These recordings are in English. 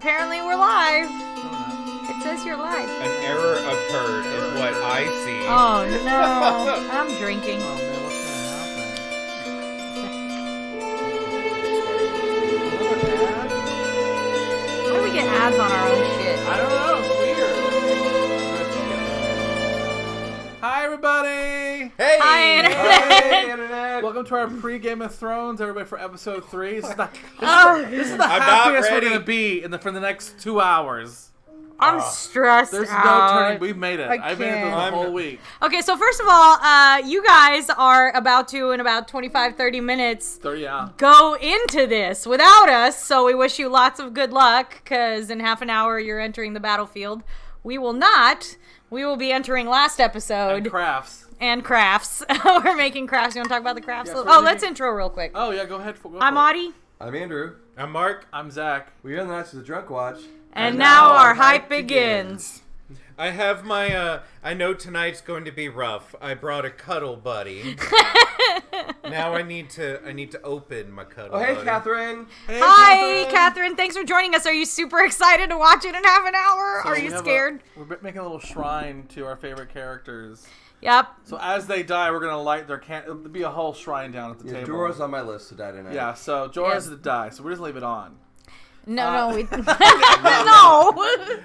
Apparently we're live. No, we're not. It says you're live. An error occurred is what I see. Oh no, I'm drinking. Oh man, what's gonna happen? Why do we get ads on our own shit? I don't know. It's weird. Hi everybody. Hey! Hi, Internet. Hey, Internet! Welcome to our pre-Game of Thrones, everybody, for episode 3. This is the Oh, happiest we're ready. gonna be for the next 2 hours. I'm stressed There's out. no turning. We've made it. I I've made it through the can't. whole week. Okay, so first of all, you guys are about to, in about 25, 30 minutes, So yeah. go into this without us. So we wish you lots of good luck, because in half an hour you're entering the battlefield. We will not. We will be entering last episode. And crafts. And crafts. We're making crafts. You want to talk about the crafts? Yes, we're Oh, let's making- intro real quick. Oh yeah, go ahead. Go I'm for it. Audie. I'm Andrew. I'm Mark. I'm Zach. We are the Knights of the Drunk Watch. And now our hype begins. I have my, I know tonight's going to be rough. I brought a cuddle buddy. Now I need to open my cuddle Oh, hey, buddy. Catherine. Hey, Hi, Catherine. Thanks for joining us. Are you super excited to watch it in half an hour? So Are we you have scared? We're making a little shrine to our favorite characters. Yep. So as they die, we're gonna light their It'll be a whole shrine down at the Yeah, table. Jorah's on my list to die tonight. Yeah, so Jorah's Yeah. to die, so we're just leave it on. No, we... no.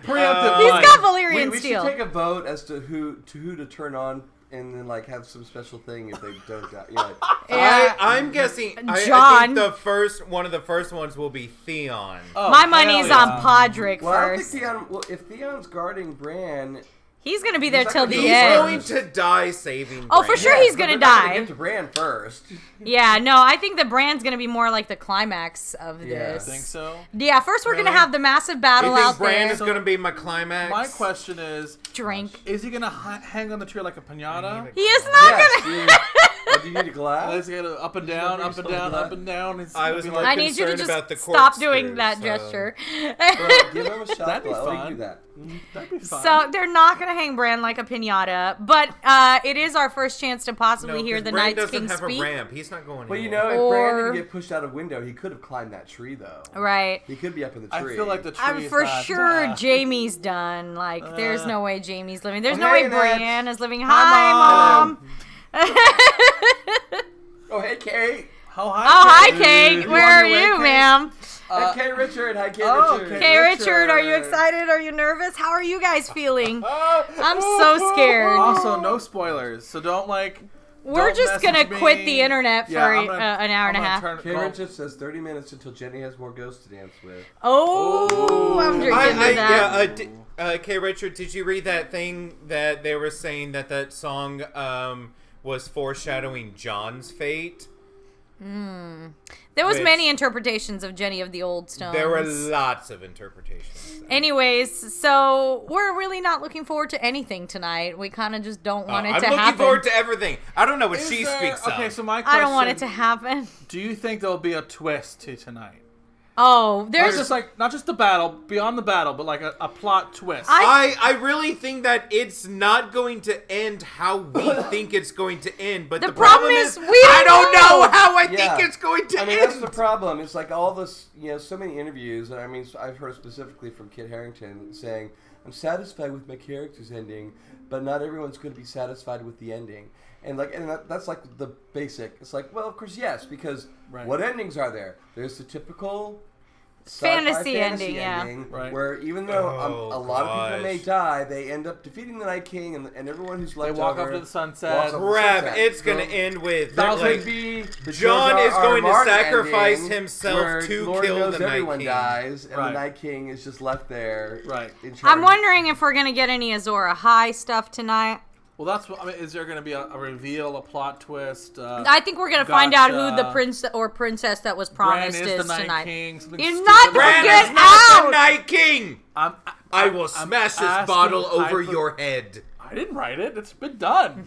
Preemptive He's line. got Valyrian We steel. should take a vote as to who to turn on, and then like have some special thing if they don't die. You know, like, Yeah. I'm guessing. I John. think one of the first ones will be Theon. Oh, My hell money's yeah. on Podrick well, I don't first. think Theon. Well, if Theon's guarding Bran, He's going to be there He's till not the gonna He's be end. going to die saving. Oh, for Bran. sure he's but gonna they're not die. Get to Bran first. Yeah, no, I think that Bran's going to be more like the climax of Yeah. this. Think so? Yeah, first we're going to Really? have the massive battle You think out Bran there. is going to be my climax? My question is, Drink. is he gonna hang on the tree like a pinata? He is not Yes. going to... Do you need a glass? Let's get it up and down, up and down, up and down. It's I gonna was be more I need you to concerned about the just stop corkscrew, doing that so- gesture. Bro, give him a shot. That'd be glass. Let me fun. do that. That'd be fun. So they're not going to hang Bran like a pinata, but it is our first chance to possibly hear 'cause the Bran Night's doesn't King have speak. a ramp. He's not going. Well, you anywhere. know, if Bran Or- didn't get pushed out a window, he could have climbed that tree, though. Right. He could be up in the I tree. feel like the tree I'm is for not, sure Jamie's done. Like, there's no way Jamie's living. There's no Hey, way Ned. Bran is living. Hi, Hi, Mom. Mom. Oh, hey, Kate. Oh, hi, Oh, hi, Kate. Kate. You Where on are your way, you, Kate? ma'am? Hi, Kate Richard. Hi, Kate oh, Richard. Kate. Hey, Richard, are you Richard. excited? Are you nervous? How are you guys feeling? Oh, I'm so scared. Also, no spoilers, so don't We're don't just gonna message quit me. the internet for Yeah, I'm gonna- an hour and a I'm gonna half. turn- Kate call- Richard says 30 minutes until Jenny has more ghosts to dance with. Oh, I'm drinking to that. K. Richard, did you read that thing that they were saying that song was foreshadowing John's fate? There was which- many interpretations of Jenny of the Old Stones. There were lots of interpretations. Anyways, so we're really not looking forward to anything tonight. We kind of just don't want it I'm to looking happen. forward to everything. I don't know what Is she there- speaks Okay, of. so my question. I don't want it to happen. Do you think there'll be a twist to tonight? Oh, Not there's just not just the battle, beyond the battle, but like a plot twist. I really think that it's not going to end how we think it's going to end, but The the problem problem is is we I don't don't know. know how I Yeah. think it's going to I mean, end. that's the problem. It's like all this, so many interviews, and I mean, I've heard specifically from Kit Harington saying, I'm satisfied with my character's ending, but not everyone's going to be satisfied with the ending. And that's like the basic. It's like, well, of course, yes, because Right. what endings are there? There's the typical Fantasy sci-fi ending, yeah. Right. where even though Oh, a lot of people may gosh. die, they end up defeating the Night King, and everyone who's They left walk over off to the walks sunset. off to the Crap, sunset. it's going to So end with that like, could be the John George is R. R. going to Martin sacrifice ending, himself where to Lord kill knows the Night everyone King. dies, and Right. the Night King is just left there. Right. In charge. I'm wondering if we're gonna get any Azor Ahai stuff tonight. Well, that's what I mean. Is there going to be a reveal, a plot twist? I think we're gonna find out who Gotcha. the prince or princess that was Bran promised is is the Night tonight. King. something You're stupid not like gonna Bran that. get is not out! the Night King! I'm I will smash this asking bottle over hypo- your head. I didn't write it. It's been done.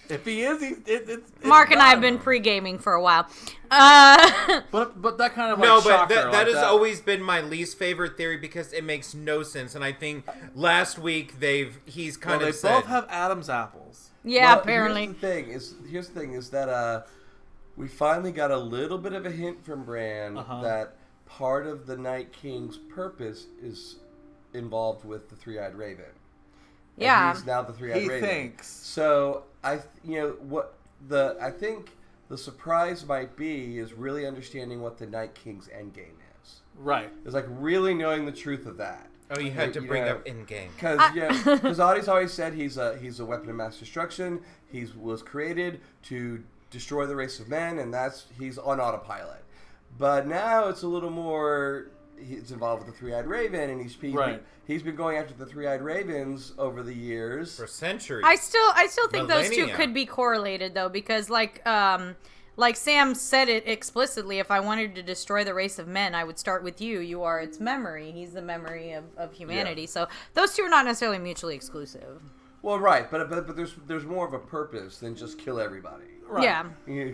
If he is, it's Mark and I have done. been pre-gaming for a while. But that kind of like No, but shocker, that like has always been my least favorite theory because it makes no sense. And I think last week he's kind Well, of they said both have Adam's apples. Yeah, Well, apparently. Here's the thing is that we finally got a little bit of a hint from Bran Uh-huh. that part of the Night King's purpose is involved with the Three-Eyed Raven. Yeah. And he's now the Three-Eyed Raven. He thinks. So I think the surprise might be is really understanding what the Night King's endgame is. Right. It's like really knowing the truth of that. Oh, you had to bring up in-game. Because Audie's always said he's a weapon of mass destruction. He was created to destroy the race of men, and he's on autopilot. But now it's a little more. He's involved with the Three-Eyed Raven, and he's been going after the Three-Eyed Ravens over the years For centuries. I still think those two Millennia. could be correlated though, because like Sam said it explicitly, if I wanted to destroy the race of men, I would start with you. You are its memory. He's the memory of humanity. Yeah. So those two are not necessarily mutually exclusive. Well, right, but there's more of a purpose than just kill everybody. Right. Yeah.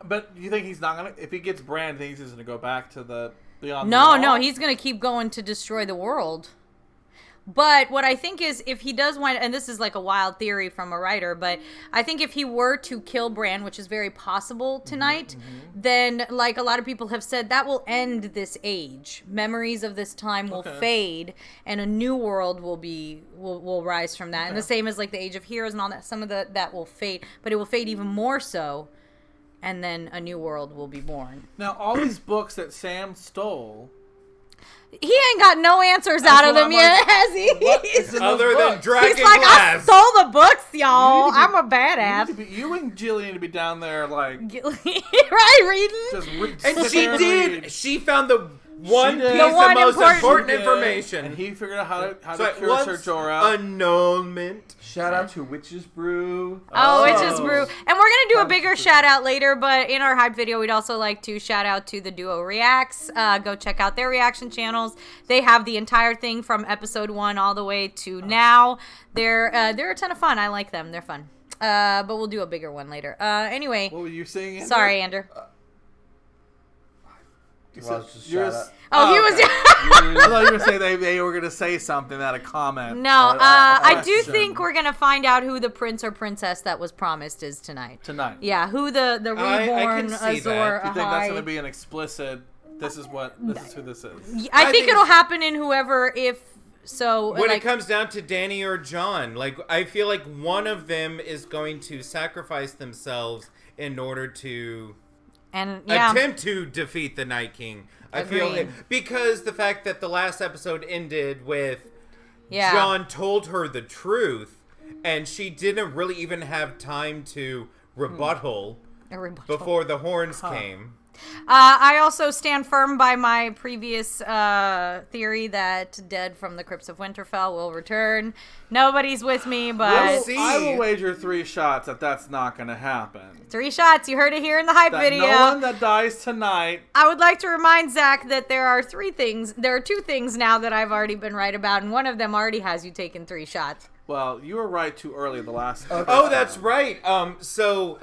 But you think he's not gonna? If he gets Bran, think he's gonna go back to the beyond? No, he's going to keep going to destroy the world. But what I think is, if he does wind, and this is like a wild theory from a writer, but I think if he were to kill Bran, which is very possible tonight, then like a lot of people have said, that will end this age. Memories of this time will fade, and a new world will rise from that. And the same as like the Age of Heroes and all that. Some of that will fade, but it will fade even more so, and then a new world will be born. Now, all these books that Sam stole. He ain't got no answers out of what them I'm yet, like, has he? what is in those Other than books? Dragon He's like, I Glass. stole the books, y'all. You need to I'm a be- badass. You and Jillian need to be down there, like, Right, reading? just And sit she there did. read. She found the one did. piece The of one most important- important She did, information. and he figured out how So to at cure Ser once, Jorah. annulment. Shout out to Witch's Brew. Oh, it's just brew. And we're going to do a bigger shout out later, but in our hype video, we'd also like to shout out to the Duo Reacts. Go check out their reaction channels. They have the entire thing from episode 1 all the way to now. They're a ton of fun. I like them. They're fun. But we'll do a bigger one later. Anyway. What were you saying, Andrew? Sorry, Andrew. Well, it's just You're shout s- out. Oh, he was... I thought you were going to say they were going to say something, that a comment. No, I do question. think we're going to find out who the prince or princess that was promised is tonight. Tonight. Yeah, who the reborn I can see Azor that. You think that's Ahai. going to be an explicit, this is who this is? I I think think- it'll happen in whoever, if so. When like, it comes down to Danny or John, like I feel like one of them is going to sacrifice themselves in order to and yeah, attempt to defeat the Night King. I feel Agreed. because the fact that the last episode ended with yeah, John told her the truth, and she didn't really even have time to rebuttal a rebuttal. before the horns came. I also stand firm by my previous theory that Dead from the Crypts of Winterfell will return. Nobody's with me, but see. I will wager 3 shots that that's not going to happen. 3 shots. You heard it here in the hype That video. no one that dies tonight. I would like to remind Zach that there are 2 things now that I've already been right about, and one of them already has you taken 3 shots. Well, you were right too early the last. Oh, that's right. So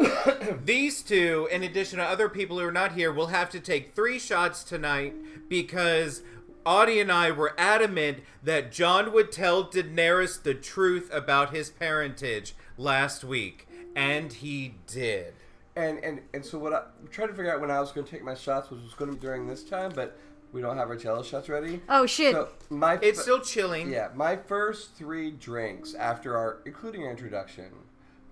these two, in addition to other people who are not here, will have to take 3 shots tonight because Audie and I were adamant that John would tell Daenerys the truth about his parentage last week, and he did. And so what I'm trying to figure out when I was going to take my shots was going to be during this time, but we don't have our Jello shots ready. Oh shit! So It's still chilling. Yeah, my first 3 drinks including our introduction,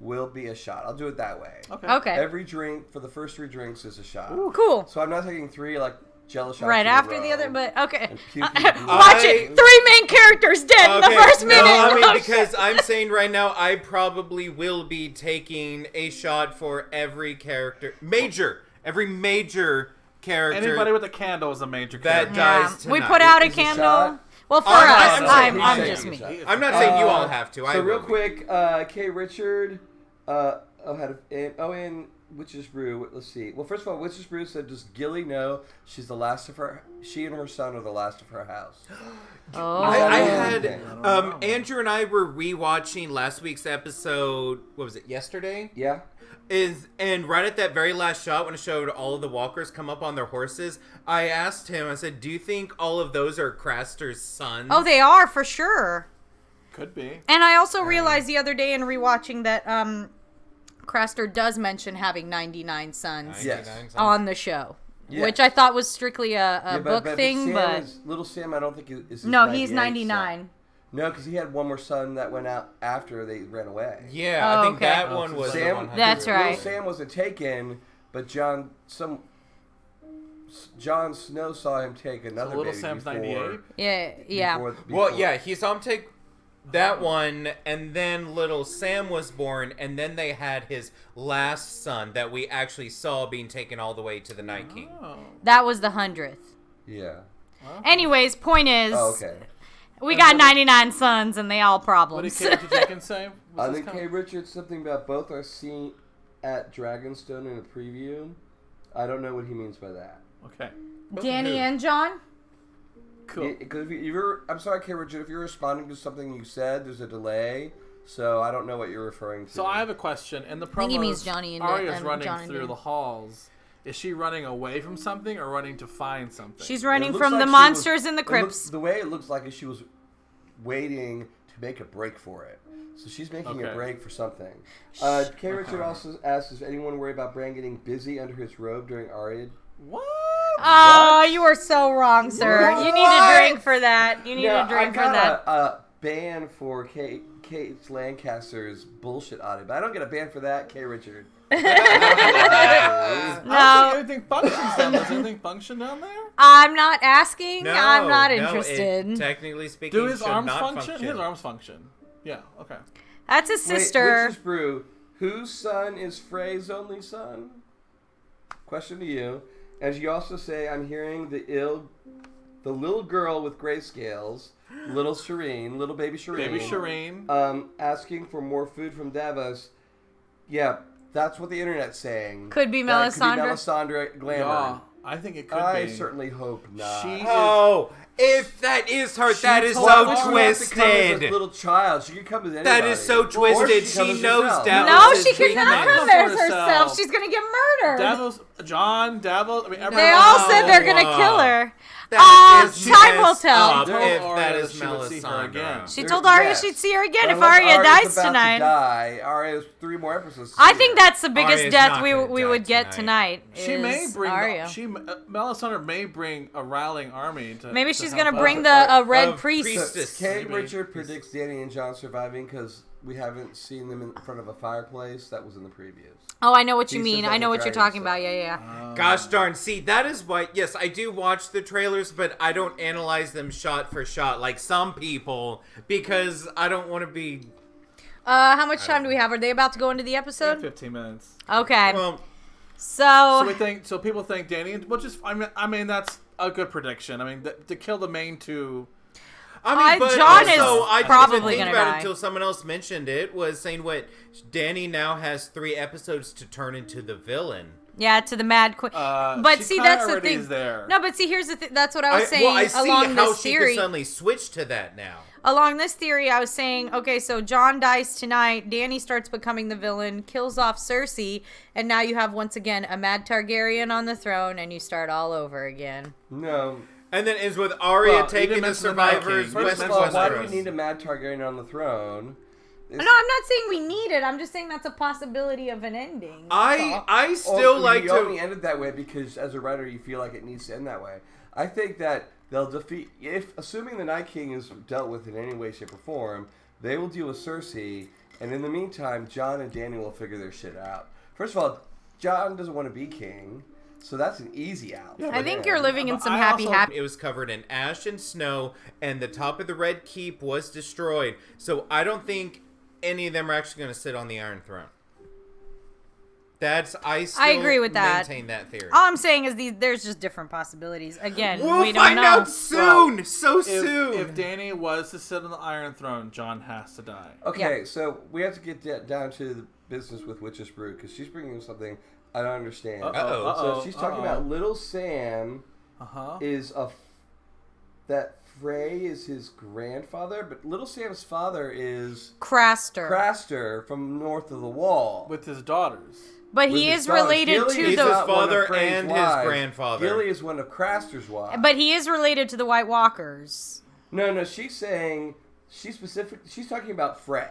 will be a shot. I'll do it that way. Okay. Every drink for the first 3 drinks is a shot. Cool. So I'm not taking 3 like Jello shots Right in a after row. the other, but okay. And puke Watch in the it. 3 main characters dead in the first minute. No, I mean, Oh, because I'm saying right now, I probably will be taking a shot for every character. Every major character. Anybody with a candle is a major That character. dies we tonight. put out a Is a candle. shot? Well, for I'm us, saying I'm he's just saying me. he's I'm not saying you all have to. So I real will be. quick, K. Richard, in Witch's Brew. Let's see. Well, first of all, Witch's Brew said, "Does Gilly know she's the last of her? She and her son are the last of her house." Oh, I Oh. had Okay. Andrew and I were rewatching last week's episode. What was it? Yesterday. Yeah. And right at that very last shot when it showed all of the walkers come up on their horses, I asked him. I said, "Do you think all of those are Craster's sons?" oh, they are for sure. Could be. And I also realized the other day in rewatching that Craster does mention having 99 sons 99 Yes. sons. on the show. Yeah. which I thought was strictly a Yeah, book thing. But Little Sam, I don't think is. His no, he's 98 99. son. No, because he had one more son that went out after they ran away. Yeah, Oh, I think okay. that one was the Sam. 100. That's right. Little Sam wasn't taken, but Jon Snow saw him take another Little baby Sam's before, 98. Yeah. before- Well, yeah, he saw him take that one, and then little Sam was born, and then they had his last son that we actually saw being taken all the way to the Night King. Oh. That was the 100th. Yeah. Anyways, point is, Oh, okay. we got 99 sons and they all What did problems. Kate Jenkins say? I think Kay Richards something about both are seen at Dragonstone in a preview. I don't know what he means by that. Okay. Danny and John? Cool. Because I'm sorry, Kay Richard, if you're responding to something you said, there's a delay, so I don't know what you're referring to. So I have a question. In the promos, think he means Johnny and Arya's and running John and through Dan. the halls. Is she running away from something or running to find something? She's It running looks from like the she monsters was- in the it looks- crypts. The way it looks like is she was waiting to make a break for it. So she's making a Okay. break for something. Kay Richard also asks, does anyone worry about Bran getting busy under his robe during Arya? What? Oh, What? you are so wrong, sir. You need a What? drink for that. You need a drink for that. a ban for Kate Lancaster's bullshit audit, but I don't get a ban for that, Kay Richard. I don't No, think anything functions down there. Does anything function down there? I'm not asking. No, I'm not no, interested. it, technically speaking, Do his should arms not function? His arms function. Yeah, okay. That's his sister. Witch's Brew, whose son is Frey's only son? Question to you. As you also say, I'm hearing the little girl with grayscales, little baby Shireen. Baby Shireen. Asking for more food from Davos. Yeah, that's what the internet's saying. Could be That could Melisandre. be Melisandre Glamour. Yeah, I think it could I be. certainly hope not. She Oh, if that is her, that is told so us She has to come as a twisted. little child. She can come as anybody. That is so Or twisted. she She comes as knows herself. Davos. No, is she weakness. cannot come for as herself. herself. She's gonna get murdered. Davos, John, Davos. I mean, everyone. They all said they're gonna kill her. That is time will messed tell. up She told if Arya that that is she would see her again. Melisandre. She told Arya Yes. she'd see her again But if unless Arya Arya's dies about tonight. To die, Arya has 3 more episodes. to I see think her. that's the biggest Arya's death not we gonna we die would get tonight. She may is bring. Arya. Melisandre may bring a rallying army to. Maybe to she's help gonna out. bring a red Of priest. priestess. Kate Maybe. Richard predicts Danny and Jon surviving because we haven't seen them in front of a fireplace. That was in the previews. Oh, I know what you He mean. says I know that what the you're dragon talking about. stuff. Yeah. Gosh darn. See, that is why, yes, I do watch the trailers, but I don't analyze them shot for shot like some people because I don't want to be... How much time do we have? Are they about to go into the episode? 15 minutes. Okay. Well, So people think Danny, which is, I mean, that's a good prediction. I mean, to kill the main two. I mean, but John is also, I probably didn't gonna think about die. it until someone else mentioned it, was saying what Danny now has 3 episodes to turn into the villain. Yeah, to the Mad Queen. But she see, kinda that's the already thing. is there. No, but see, here's the thing. That's what I was saying well, I see along how this she theory. could suddenly switch to that now. Along this theory, I was saying, okay, so Jon dies tonight. Danny starts becoming the villain, kills off Cersei, and now you have once again a Mad Targaryen on the throne, and you start all over again. No. And then ends with Arya Well, you taking didn't the mention the Night survivors King. First west of of all, why do we Westeros. need a Mad Targaryen on the throne? No, I'm not saying we need it. I'm just saying that's a possibility of an ending. I still like you to... only end it that way because as a writer you feel like it needs to end that way. I think that they'll defeat, assuming the Night King is dealt with in any way, shape, or form, they will deal with Cersei, and in the meantime, Jon and Dany will figure their shit out. First of all, Jon doesn't want to be king, so that's an easy out. I think you're living in But some I happy. It was covered in ash and snow, and the top of the Red Keep was destroyed. So I don't think any of them are actually going to sit on the Iron Throne. I still agree with that. maintain that theory. All I'm saying is there's just different possibilities. Again, We'll we don't find know. out soon! so If, soon! if Danny was to sit on the Iron Throne, Jon has to die. Okay, so we have to get down to the business with Witch's Brew, because she's bringing something I don't understand. Uh-oh. So she's talking about Little Sam is that Frey is his grandfather, but Little Sam's father is Craster. from north of the Wall. With his daughters. But With he his is daughters. related Gilly to is He's the. his not one of father Frey's and his wives. grandfather. Gilly is one of Craster's wives. But he is related to the White Walkers. No, she's saying she's talking about Frey,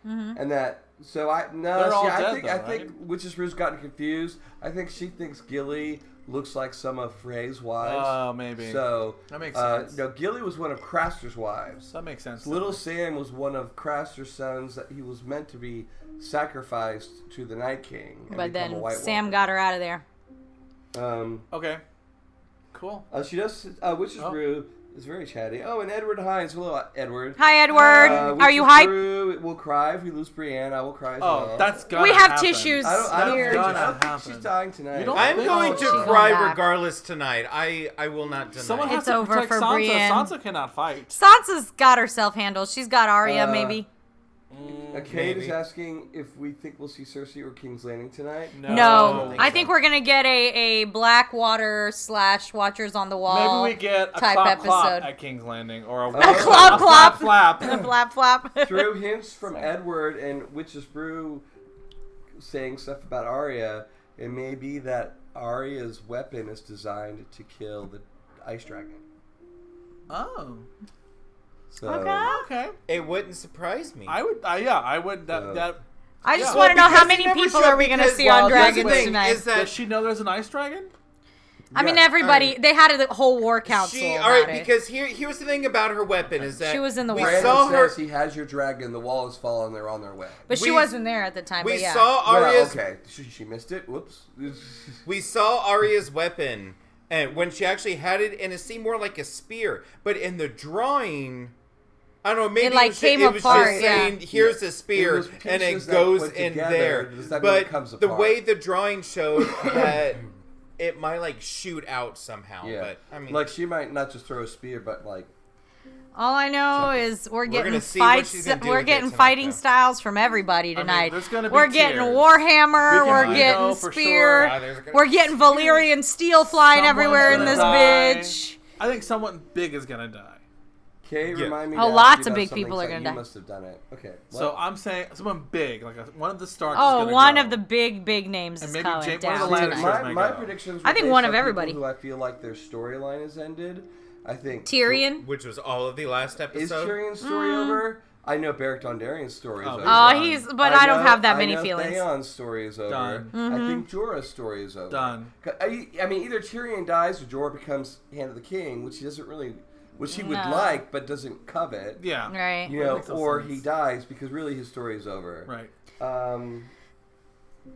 and that. So They're all dead I though, think right? Witch's Brew's gotten confused. I think she thinks Gilly looks like some of Frey's wives. Oh, maybe. So that makes sense. No, Gilly was one of Craster's wives. That makes sense. Little Sam was one of Craster's sons that he was meant to be sacrificed to the Night King. But then White Sam Walker. got her out of there. Okay. Cool. She does. Witch's Brew is very chatty. Oh, and Edward Hines. Hello, Edward. Hi, Edward. Are you hyped? Brew will cry if we lose Brienne. I will cry as well. That's gonna We have happen. tissues I don't here. think she's dying tonight. You don't I'm think- going Oh, to she's cry going back. regardless tonight. I will not deny. Someone it. has It's to over protect for Sansa. Brienne. Sansa cannot fight. Sansa's got herself handled. She's got Arya, maybe. Kate is Maybe. asking if we think we'll see Cersei or King's Landing tonight. No, think I so. think we're gonna get a Blackwater / Watchers on the Wall. Maybe we get a type clop clop episode. at King's Landing or a Clop clop. flap. flap flap. Through hints from Edward and Witch's Brew saying stuff about Arya, it may be that Arya's weapon is designed to kill the Ice Dragon. Oh. So, Okay. It wouldn't surprise me. I would. I would. That. I just Yeah. want to know how because many they never people show- are we gonna because- see well, on here's the Dragons thing, tonight. is that Does she know there's an ice dragon? I mean, Yeah, everybody. alright. They had a whole war council. She, about all right, it. because here's the thing about her weapon is that She was in the we war. Brandon saw her. says he has your dragon. The wall has fallen. They're on their way. But she we- wasn't there at the time. We but yeah. saw Arya's. Well, okay, she missed it. Whoops. We saw Arya's weapon, and when she actually had it, and it seemed more like a spear. But in the drawing, I don't know, maybe It, like, came it was apart, just yeah. saying, "Here's a It spear," was and it pieces that goes went in together. there. Does that mean it comes But the apart? way the drawing showed that it might like shoot out somehow. Yeah, But I mean, like she might not just throw a spear, but like All I know is we're getting gonna see what fights. she's gonna do We're with it getting tonight, fighting though. styles from everybody tonight. there's gonna be we're getting tiers. Warhammer. We can We're know getting for spear. sure. Ah, there's gonna We're be getting Valyrian steel flying Someone's everywhere in gonna this die. bitch. I think someone big is gonna die. Kay, Yeah. remind me. Oh, to lots ask you of about big something, people are so gonna you die. must have done it. Okay. So what? I'm saying someone big, like one of the Starks. Oh, is gonna one go. of the big names And is maybe coming Jake- one of down the tonight. Lannisters. may my go. predictions. I think were one based of on everybody. people who I feel like their storyline has ended. I think Tyrion. which was all of the last Is episode. Tyrion's story over? I know Beric Dondarrion's story is Oh, over. Oh, he's. But I don't have that many I know feelings. Theon's story is over. Done. I think Jorah's story is over. Done. I mean, either Tyrion dies or Jorah becomes Hand of the King, which he doesn't really, which he would No. like but doesn't covet. Yeah. Right. You know, makes no or sense. he dies because really his story is over. Right.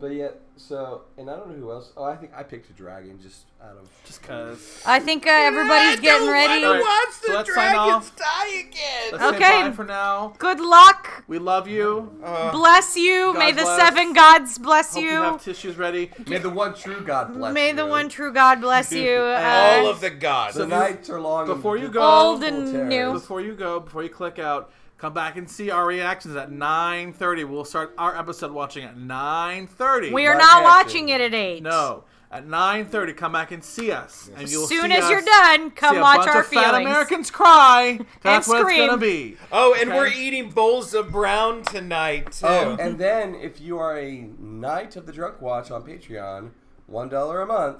But yet, so, and I don't know who else. Oh, I think I picked a dragon just out of. Just cause. I think everybody's getting ready. Alright, Watch so the let's sign dragons off. die again. Let's Okay. say bye for now. Good luck. We love you. Bless you. God May the bless. 7 gods bless Hope you you. have tissues ready. May the one true God bless May you. the one true God bless you. All of the gods. The nights are long. Before you and go- Old full of and terrors. new. Before you click out, come back and see our reactions at 9:30. We'll start our episode watching at 9:30. We are My not reaction. watching it at 8. No, at 9:30. Come back and see us, and you'll As soon see as us you're done, come see a watch bunch our of fat feelings. Americans cry. That's what scream. it's gonna be. Oh, and Okay. we're eating bowls of brown tonight too. Oh, and then if you are a Knight of the Drunk Watch on Patreon, $1 a month,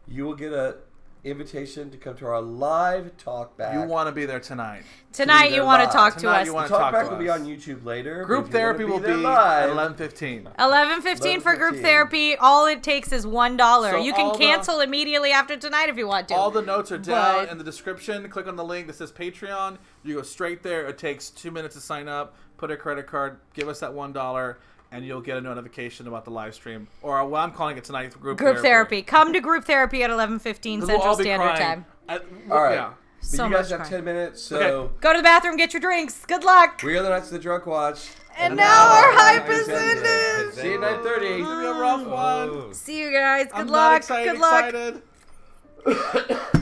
you will get a invitation to come to our live talk back. You want to be there tonight. Tonight you want to live. talk to Tonight us. you wanna the talk talk back to will be us. on YouTube later. Group but if you therapy wanna will there be live, at 11:15. 11:15 for group 11:15. therapy. All it takes is $1. So You can all the- cancel immediately after tonight if you want to. All the notes are down But- in the description. Click on the link that says Patreon. You go straight there. It takes 2 minutes to sign up. Put a credit card. Give us that $1, and you'll get a notification about the live stream. Or what I'm calling it tonight, group Therapy. Come to group therapy at 11:15 We'll Central all be Standard crying. Time. All right. Yeah. But So you guys much have crying. 10 minutes, so Okay. Go to the bathroom, get your drinks. Good luck. we are the Knights of the Drunk Watch. And now our hype is is ended. See you at 9:30. It's gonna be a rough one. See you guys. Good I'm luck. not excited. Good luck. Excited.